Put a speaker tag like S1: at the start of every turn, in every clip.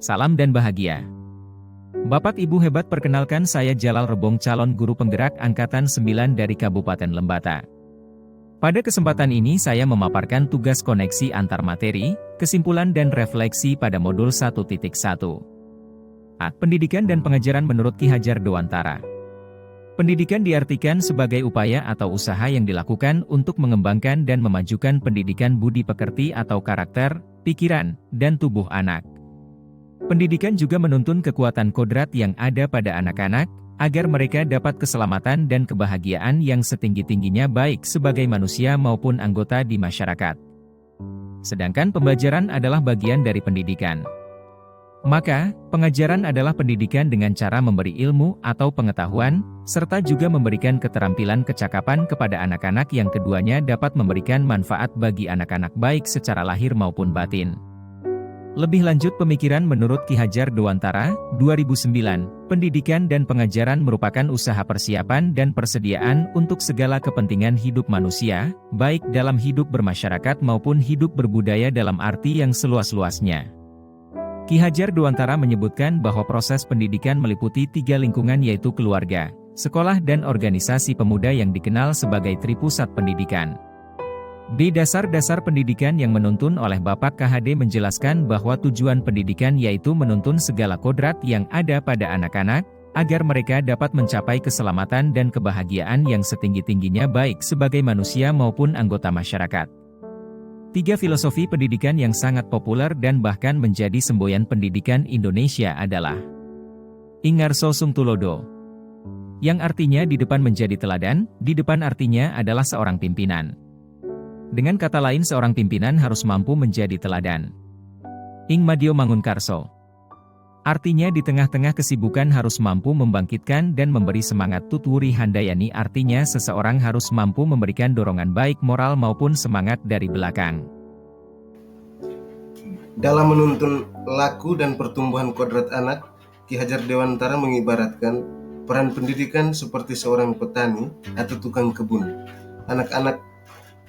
S1: Salam dan bahagia. Bapak Ibu hebat, perkenalkan saya Jalal Rebong, calon guru penggerak Angkatan 9 dari Kabupaten Lembata. Pada kesempatan ini saya memaparkan tugas koneksi antar materi, kesimpulan dan refleksi pada modul 1.1. A. Pendidikan dan pengajaran menurut Ki Hajar Dewantara. Pendidikan diartikan sebagai upaya atau usaha yang dilakukan untuk mengembangkan dan memajukan pendidikan budi pekerti atau karakter, pikiran, dan tubuh anak. Pendidikan juga menuntun kekuatan kodrat yang ada pada anak-anak, agar mereka dapat keselamatan dan kebahagiaan yang setinggi-tingginya baik sebagai manusia maupun anggota di masyarakat. Sedangkan pembelajaran adalah bagian dari pendidikan. Maka, pengajaran adalah pendidikan dengan cara memberi ilmu atau pengetahuan, serta juga memberikan keterampilan kecakapan kepada anak-anak yang keduanya dapat memberikan manfaat bagi anak-anak baik secara lahir maupun batin. Lebih lanjut, pemikiran menurut Ki Hajar Dewantara, 2009, pendidikan dan pengajaran merupakan usaha persiapan dan persediaan untuk segala kepentingan hidup manusia, baik dalam hidup bermasyarakat maupun hidup berbudaya dalam arti yang seluas-luasnya. Ki Hajar Dewantara menyebutkan bahwa proses pendidikan meliputi 3 lingkungan, yaitu keluarga, sekolah dan organisasi pemuda yang dikenal sebagai Tripusat Pendidikan. Di dasar-dasar pendidikan yang menuntun oleh Bapak KHD menjelaskan bahwa tujuan pendidikan yaitu menuntun segala kodrat yang ada pada anak-anak, agar mereka dapat mencapai keselamatan dan kebahagiaan yang setinggi-tingginya baik sebagai manusia maupun anggota masyarakat. 3 filosofi pendidikan yang sangat populer dan bahkan menjadi semboyan pendidikan Indonesia adalah Ingarso Sung Tulodo, yang artinya di depan menjadi teladan, di depan artinya adalah seorang pimpinan. Dengan kata lain, seorang pimpinan harus mampu menjadi teladan. Ing Madio Mangunkarso, artinya di tengah-tengah kesibukan harus mampu membangkitkan dan memberi semangat. Tutwuri Handayani, artinya seseorang harus mampu memberikan dorongan baik moral maupun semangat dari belakang.
S2: Dalam menuntun laku dan pertumbuhan kodrat anak, Ki Hajar Dewantara mengibaratkan peran pendidikan seperti seorang petani atau tukang kebun. Anak-anak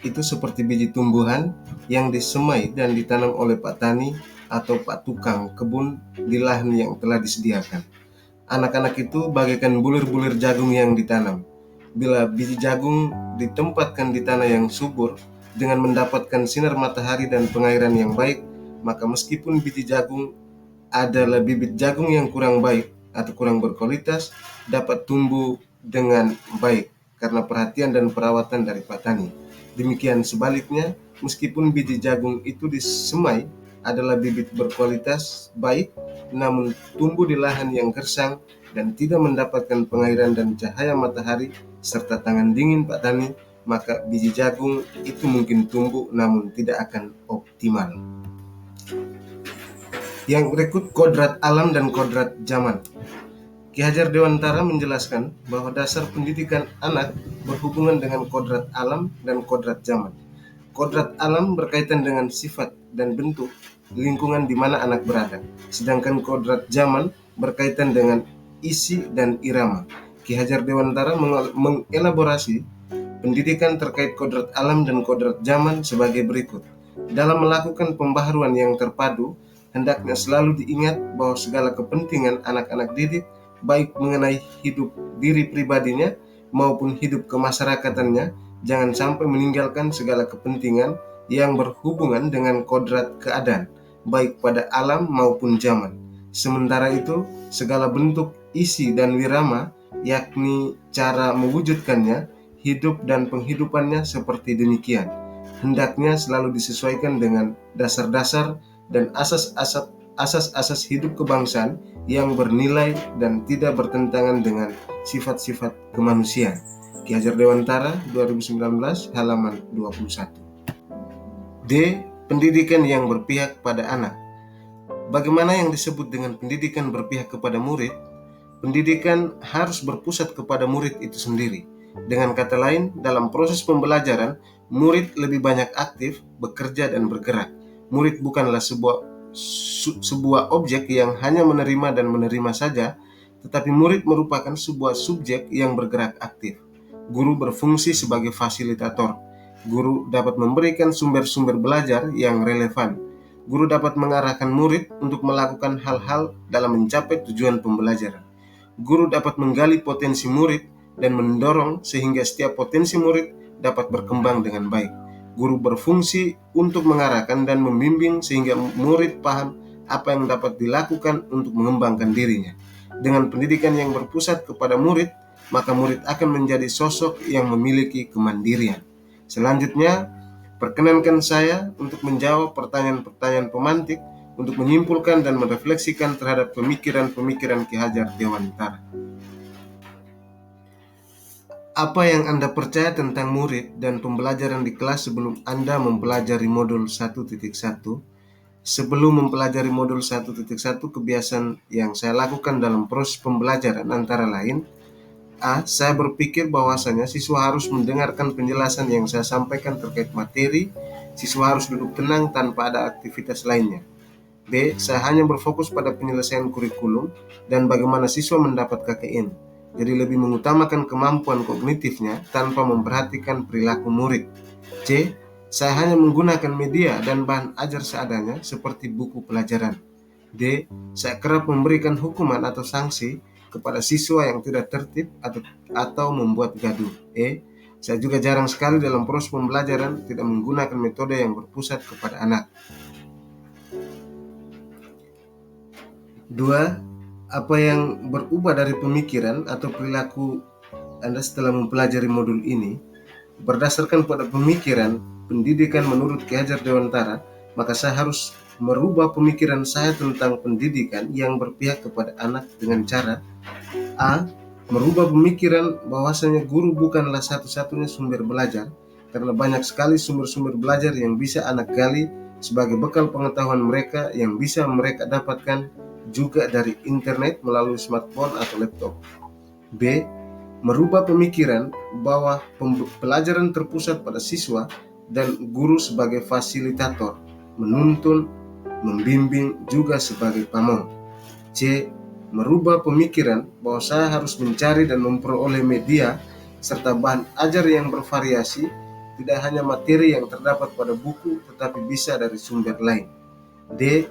S2: itu seperti biji tumbuhan yang disemai dan ditanam oleh Pak Tani atau Pak Tukang kebun di lahan yang telah disediakan. Anak-anak itu bagaikan bulir-bulir jagung yang ditanam. Bila biji jagung ditempatkan di tanah yang subur dengan mendapatkan sinar matahari dan pengairan yang baik, maka meskipun biji jagung adalah bibit jagung yang kurang baik atau kurang berkualitas, dapat tumbuh dengan baik karena perhatian dan perawatan dari Pak Tani. Demikian sebaliknya, meskipun biji jagung itu disemai adalah bibit berkualitas baik, namun tumbuh di lahan yang gersang dan tidak mendapatkan pengairan dan cahaya matahari serta tangan dingin Pak Tani, maka biji jagung itu mungkin tumbuh namun tidak akan optimal. Yang berikut kodrat alam dan kodrat zaman. Ki Hajar Dewantara menjelaskan bahwa dasar pendidikan anak berhubungan dengan kodrat alam dan kodrat zaman. Kodrat alam berkaitan dengan sifat dan bentuk lingkungan di mana anak berada, sedangkan kodrat zaman berkaitan dengan isi dan irama. Ki Hajar Dewantara mengelaborasi pendidikan terkait kodrat alam dan kodrat zaman sebagai berikut. Dalam melakukan pembaharuan yang terpadu, hendaknya selalu diingat bahwa segala kepentingan anak-anak didik, baik mengenai hidup diri pribadinya maupun hidup kemasyarakatannya, jangan sampai meninggalkan segala kepentingan yang berhubungan dengan kodrat keadaan, baik pada alam maupun zaman. Sementara itu, segala bentuk isi dan wirama, yakni cara mewujudkannya, hidup dan penghidupannya seperti demikian, hendaknya selalu disesuaikan dengan dasar-dasar dan asas-asas hidup kebangsaan yang bernilai dan tidak bertentangan dengan sifat-sifat kemanusiaan. Ki Hajar Dewantara 2019 halaman 21. D. Pendidikan yang berpihak pada anak. Bagaimana yang disebut dengan pendidikan berpihak kepada murid? Pendidikan harus berpusat kepada murid itu sendiri. Dengan kata lain, dalam proses pembelajaran, murid lebih banyak aktif, bekerja dan bergerak. Murid bukanlah sebuah objek yang hanya menerima dan menerima saja, tetapi murid merupakan sebuah subjek yang bergerak aktif. Guru berfungsi sebagai fasilitator. Guru dapat memberikan sumber-sumber belajar yang relevan. Guru dapat mengarahkan murid untuk melakukan hal-hal dalam mencapai tujuan pembelajaran. Guru dapat menggali potensi murid dan mendorong sehingga setiap potensi murid dapat berkembang dengan baik. Guru berfungsi untuk mengarahkan dan membimbing sehingga murid paham apa yang dapat dilakukan untuk mengembangkan dirinya. Dengan pendidikan yang berpusat kepada murid, maka murid akan menjadi sosok yang memiliki kemandirian. Selanjutnya, perkenankan saya untuk menjawab pertanyaan-pertanyaan pemantik untuk menyimpulkan dan merefleksikan terhadap pemikiran-pemikiran Ki Hajar Dewantara. Apa yang Anda percaya tentang murid dan pembelajaran di kelas sebelum Anda mempelajari modul 1.1? Sebelum mempelajari modul 1.1, kebiasaan yang saya lakukan dalam proses pembelajaran antara lain: A. Saya berpikir bahwasanya siswa harus mendengarkan penjelasan yang saya sampaikan terkait materi. Siswa harus duduk tenang tanpa ada aktivitas lainnya. B. Saya hanya berfokus pada penyelesaian kurikulum dan bagaimana siswa mendapat KKN. Jadi lebih mengutamakan kemampuan kognitifnya tanpa memperhatikan perilaku murid. C. Saya hanya menggunakan media dan bahan ajar seadanya seperti buku pelajaran. D. Saya kerap memberikan hukuman atau sanksi kepada siswa yang tidak tertib atau membuat gaduh. E. Saya juga jarang sekali dalam proses pembelajaran tidak menggunakan metode yang berpusat kepada anak. 2. Apa yang berubah dari pemikiran atau perilaku Anda setelah mempelajari modul ini? Berdasarkan pada pemikiran pendidikan menurut Ki Hajar Dewantara, maka saya harus merubah pemikiran saya tentang pendidikan yang berpihak kepada anak dengan cara: A. Merubah pemikiran bahwasanya guru bukanlah satu-satunya sumber belajar, karena banyak sekali sumber-sumber belajar yang bisa anak gali sebagai bekal pengetahuan mereka yang bisa mereka dapatkan juga dari internet melalui smartphone atau laptop. B. Merubah pemikiran bahwa pelajaran terpusat pada siswa dan guru sebagai fasilitator, menuntun, membimbing juga sebagai pamong. C. Merubah pemikiran bahwa saya harus mencari dan memperoleh media serta bahan ajar yang bervariasi, tidak hanya materi yang terdapat pada buku tetapi bisa dari sumber lain. D.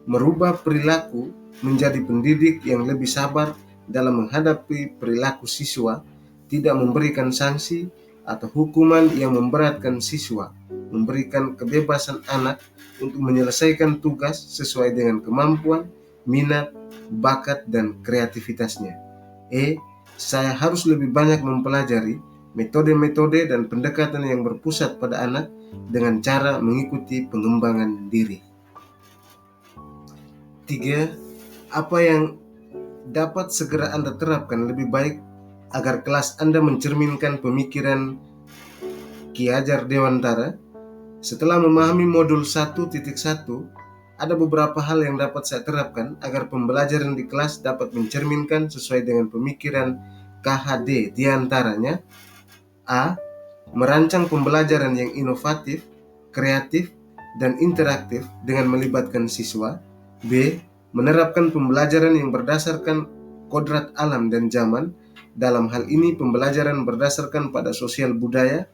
S2: Merubah perilaku menjadi pendidik yang lebih sabar dalam menghadapi perilaku siswa, tidak memberikan sanksi atau hukuman yang memberatkan siswa, memberikan kebebasan anak untuk menyelesaikan tugas sesuai dengan kemampuan, minat, bakat, dan kreativitasnya. E. Saya harus lebih banyak mempelajari metode-metode dan pendekatan yang berpusat pada anak dengan cara mengikuti pengembangan diri. 3. Apa yang dapat segera Anda terapkan lebih baik agar kelas Anda mencerminkan pemikiran Ki Hajar Dewantara? Setelah memahami modul 1.1, ada beberapa hal yang dapat saya terapkan agar pembelajaran di kelas dapat mencerminkan sesuai dengan pemikiran KHD. Di antaranya: A. Merancang pembelajaran yang inovatif, kreatif, dan interaktif dengan melibatkan siswa. B. Menerapkan pembelajaran yang berdasarkan kodrat alam dan zaman. Dalam hal ini pembelajaran berdasarkan pada sosial budaya,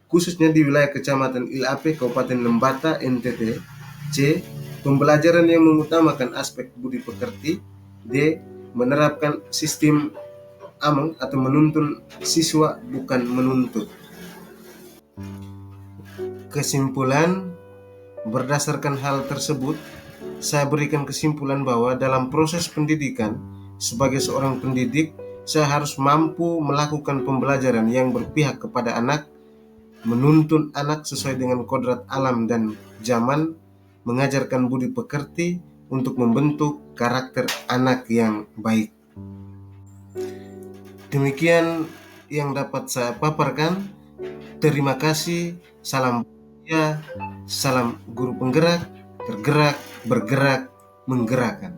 S2: khususnya di wilayah Kecamatan Ilape, Kabupaten Lembata, NTT. C. Pembelajaran yang mengutamakan aspek budi pekerti. D. Menerapkan sistem among atau menuntun siswa bukan menuntut. Kesimpulan: berdasarkan hal tersebut, saya berikan kesimpulan bahwa dalam proses pendidikan, sebagai seorang pendidik, saya harus mampu melakukan pembelajaran yang berpihak kepada anak, menuntun anak sesuai dengan kodrat alam dan zaman, mengajarkan budi pekerti untuk membentuk karakter anak yang baik. Demikian yang dapat saya paparkan. Terima kasih. Salam bahagia, salam guru penggerak, tergerak, bergerak, menggerakkan.